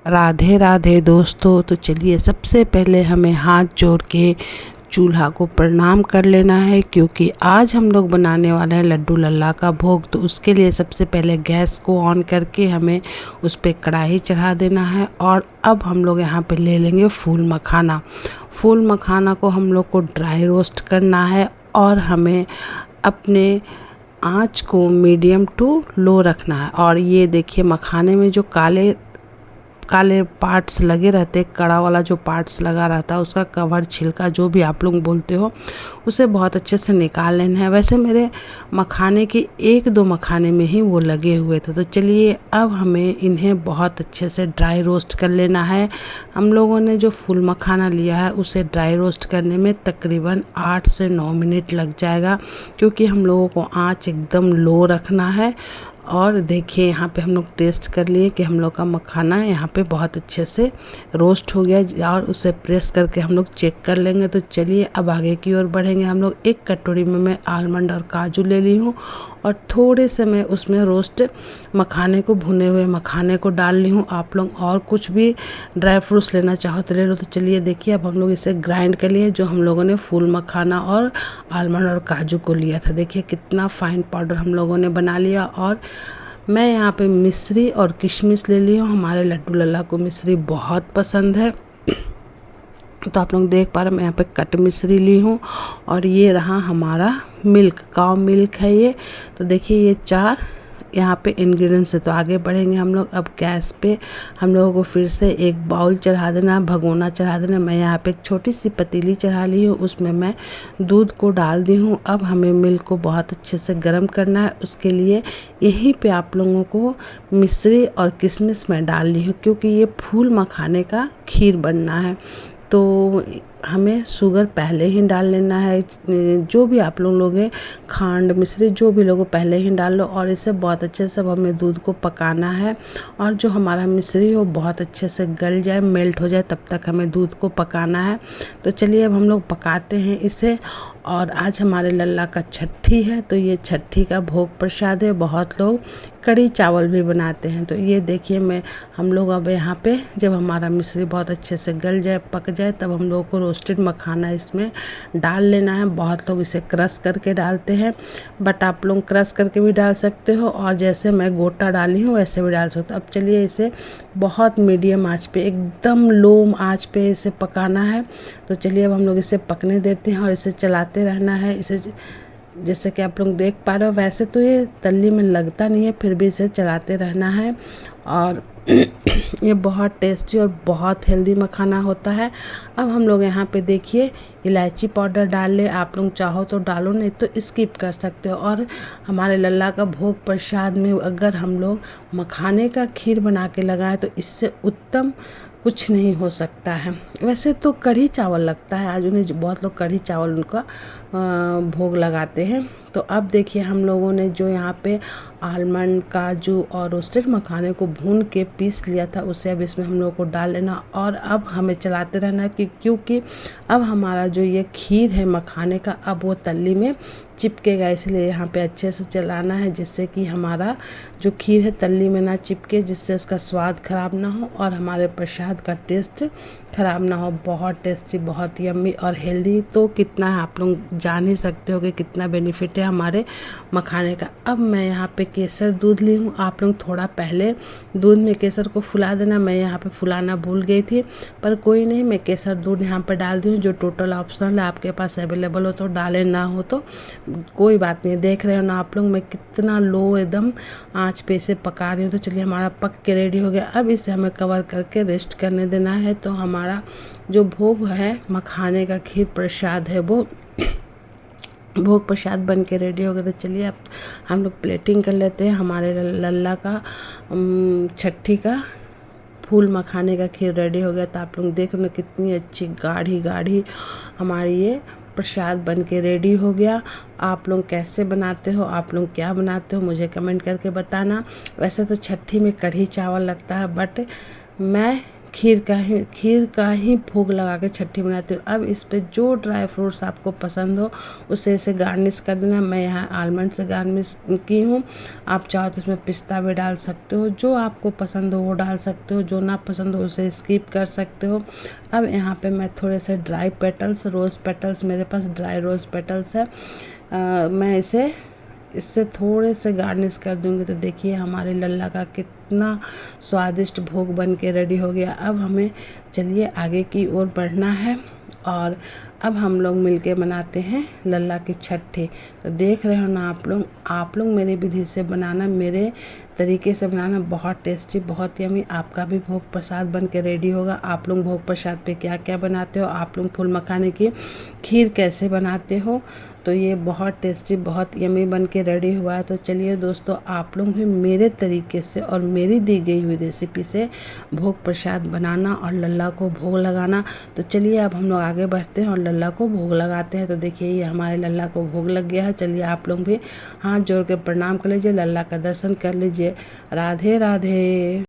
राधे राधे दोस्तों। तो चलिए सबसे पहले हमें हाथ जोड़ के चूल्हा को प्रणाम कर लेना है, क्योंकि आज हम लोग बनाने वाले हैं लड्डू लल्ला का भोग। तो उसके लिए सबसे पहले गैस को ऑन करके हमें उस पर कढ़ाई चढ़ा देना है। और अब हम लोग यहाँ पे ले लेंगे फूल मखाना। फूल मखाना को हम लोग को ड्राई रोस्ट करना है और हमें अपने आँच को मीडियम टू लो रखना है। और ये देखिए मखाने में जो काले काले पार्ट्स लगे रहते, कड़ा वाला जो पार्ट्स लगा रहता है, उसका कवर छिलका जो भी आप लोग बोलते हो, उसे बहुत अच्छे से निकाल लेना है। वैसे मेरे मखाने के एक दो मखाने में ही वो लगे हुए थे। तो चलिए अब हमें इन्हें बहुत अच्छे से ड्राई रोस्ट कर लेना है। हम लोगों ने जो फूल मखाना लिया है उसे ड्राई रोस्ट करने में तकरीबन 8 से 9 मिनट लग जाएगा, क्योंकि हम लोगों को आँच एकदम लो रखना है। और देखिए यहाँ पे हम लोग टेस्ट कर लिए कि हम लोग का मखाना यहाँ पे बहुत अच्छे से रोस्ट हो गया, और उसे प्रेस करके हम लोग चेक कर लेंगे। तो चलिए अब आगे की ओर बढ़ेंगे। हम लोग एक कटोरी में मैं आलमंड और काजू ले ली हूँ, और थोड़े से मैं उसमें रोस्ट मखाने को, भुने हुए मखाने को डाल ली हूँ। आप लोग और कुछ भी ड्राई फ्रूट्स लेना चाहो तो ले लो। तो चलिए देखिए अब हम लोग इसे ग्राइंड कर लिए, जो हम लोगों ने फूल मखाना और आलमंड और काजू को लिया था। देखिए कितना फाइन पाउडर हम लोगों ने बना लिया। और मैं यहाँ पे मिश्री और किशमिश ले ली हूँ। हमारे लड्डू लल्ला को मिश्री बहुत पसंद है, तो आप लोग देख पा रहे हैं मैं यहाँ पे कट मिश्री ली हूँ। और ये रहा हमारा मिल्क, काव मिल्क है ये। तो देखिए ये 4 यहाँ पे इंग्रेडिएंट्स है। तो आगे बढ़ेंगे हम लोग। अब गैस पे हम लोगों को फिर से एक बाउल चढ़ा देना है, भगोना चढ़ा देना है। मैं यहाँ पे एक छोटी सी पतीली चढ़ा ली हूँ, उसमें मैं दूध को डाल दी हूँ। अब हमें मिल्क को बहुत अच्छे से गर्म करना है। उसके लिए यहीं पे आप लोगों को मिश्री और किशमिश मैं डाल ली हूँ, क्योंकि ये फूल मखाने का खीर बनना है। तो हमें शुगर पहले ही डाल लेना है। जो भी आप लोग लोगे, खांड मिश्री जो भी लोगो पहले ही डाल लो। और इसे बहुत अच्छे से हमें दूध को पकाना है, और जो हमारा मिश्री हो बहुत अच्छे से गल जाए, मेल्ट हो जाए, तब तक हमें दूध को पकाना है। तो चलिए अब हम लोग पकाते हैं इसे। और आज हमारे लल्ला का छठी है, तो ये छठी का भोग प्रसाद है। बहुत लोग कढ़ी चावल भी बनाते हैं। तो ये देखिए हम लोग अब यहाँ पे जब हमारा मिश्री बहुत अच्छे से गल जाए, पक जाए, तब हम लोग को रोस्टेड मखाना इसमें डाल लेना है। बहुत लोग इसे क्रश करके डालते हैं, बट आप लोग क्रश करके भी डाल सकते हो, और जैसे मैं गोटा डाली हूँ वैसे भी डाल सकते हो। अब चलिए इसे बहुत मीडियम आंच पे, एकदम लो आंच पे इसे पकाना है। तो चलिए अब हम लोग इसे पकने देते हैं और इसे चलाते रहना है। इसे जैसे कि आप लोग देख पा रहे हो, वैसे तो ये तल्ली में लगता नहीं है, फिर भी इसे चलाते रहना है। और ये बहुत टेस्टी और बहुत हेल्दी मखाना होता है। अब हम लोग यहाँ पे देखिए इलायची पाउडर डाल ले। आप लोग चाहो तो डालो, नहीं तो स्किप कर सकते हो। और हमारे लल्ला का भोग प्रसाद में अगर हम लोग मखाने का खीर बना के लगाएं, तो इससे उत्तम कुछ नहीं हो सकता है। वैसे तो कढ़ी चावल लगता है, आज उन्हें बहुत लोग कढ़ी चावल उनका भोग लगाते हैं। तो अब देखिए हम लोगों ने जो यहाँ पे आलमंड, काजू और रोस्टेड मखाने को भून के पीस लिया था, उसे अब इसमें हम लोग को डाल लेना। और अब हमें चलाते रहना है, क्योंकि अब हमारा जो ये खीर है मखाने का, अब वो तल्ली में चिपकेगा। इसलिए यहाँ पे अच्छे से चलाना है, जिससे कि हमारा जो खीर है तल्ली में ना चिपके, जिससे उसका स्वाद खराब ना हो और हमारे प्रसाद का टेस्ट खराब ना हो। बहुत टेस्टी, बहुत यम्मी और हेल्दी। तो कितना है आप लोग जान ही सकते हो कि कितना बेनिफिट है हमारे मखाने का। अब मैं यहाँ पे केसर दूध ली हूँ। आप लोग थोड़ा पहले दूध में केसर को फुला देना। मैं यहाँ पे फुलाना भूल गई थी, पर कोई नहीं, मैं केसर दूध यहाँ पर डाल दी हूँ, जो टोटल ऑप्शनल है। आपके पास अवेलेबल हो तो डालें, ना हो तो कोई बात नहीं। देख रहे हो ना आप लोग मैं कितना लो एकदम आंच पे इसे पका रही हूँ। तो चलिए हमारा पक के रेडी हो गया। अब इसे हमें कवर करके रेस्ट करने देना है। तो हमारा जो भोग है मखाने का खीर प्रसाद है, वो भोग प्रसाद बन के रेडी हो गया। तो चलिए अब हम लोग प्लेटिंग कर लेते हैं। हमारे लल्ला का छठी का फूल मखाने का खीर रेडी हो गया। तो आप लोग देख रहे हो कितनी अच्छी गाढ़ी गाढ़ी हमारी ये प्रसाद बन के रेडी हो गया। आप लोग कैसे बनाते हो, आप लोग क्या बनाते हो, मुझे कमेंट करके बताना। वैसे तो छठी में कढ़ी चावल लगता है, बट मैं खीर का ही भोग लगा के छठी बनाती हूँ। अब इस पे जो ड्राई फ्रूट्स आपको पसंद हो उसे इसे गार्निश कर देना। मैं यहाँ आलमंड से गार्निश की हूँ, आप चाहो तो इसमें पिस्ता भी डाल सकते हो, जो आपको पसंद हो वो डाल सकते हो, जो ना पसंद हो उसे स्किप कर सकते हो। अब यहाँ पे मैं थोड़े से ड्राई पेटल्स, रोज़ पेटल्स, मेरे पास ड्राई रोज़ पेटल्स है, मैं इससे थोड़े से गार्निश कर दूंगी। तो देखिए हमारे लल्ला का कितना स्वादिष्ट भोग बन के रेडी हो गया। अब हमें चलिए आगे की ओर बढ़ना है और अब हम लोग मिलके बनाते हैं लल्ला की छठी। तो देख रहे हो ना आप लोग मेरी विधि से बनाना, मेरे तरीके से बनाना, बहुत टेस्टी, बहुत यमी आपका भी भोग प्रसाद बन के रेडी होगा। आप लोग भोग प्रसाद पे क्या क्या बनाते हो, आप लोग फूल मखाने की खीर कैसे बनाते हो, तो ये बहुत टेस्टी, बहुत यमी बन के रेडी हुआ है। तो चलिए दोस्तों, आप लोग भी मेरे तरीके से और मेरी दी गई हुई रेसिपी से भोग प्रसाद बनाना और लल्ला को भोग लगाना। तो चलिए अब हम लोग आगे बढ़ते हैं और लल्ला को भोग लगाते हैं। तो देखिए ये हमारे लल्ला को भोग लग गया है। चलिए आप लोग भी हाथ जोड़ के प्रणाम कर लीजिए, लल्ला का दर्शन कर लीजिए। राधे राधे।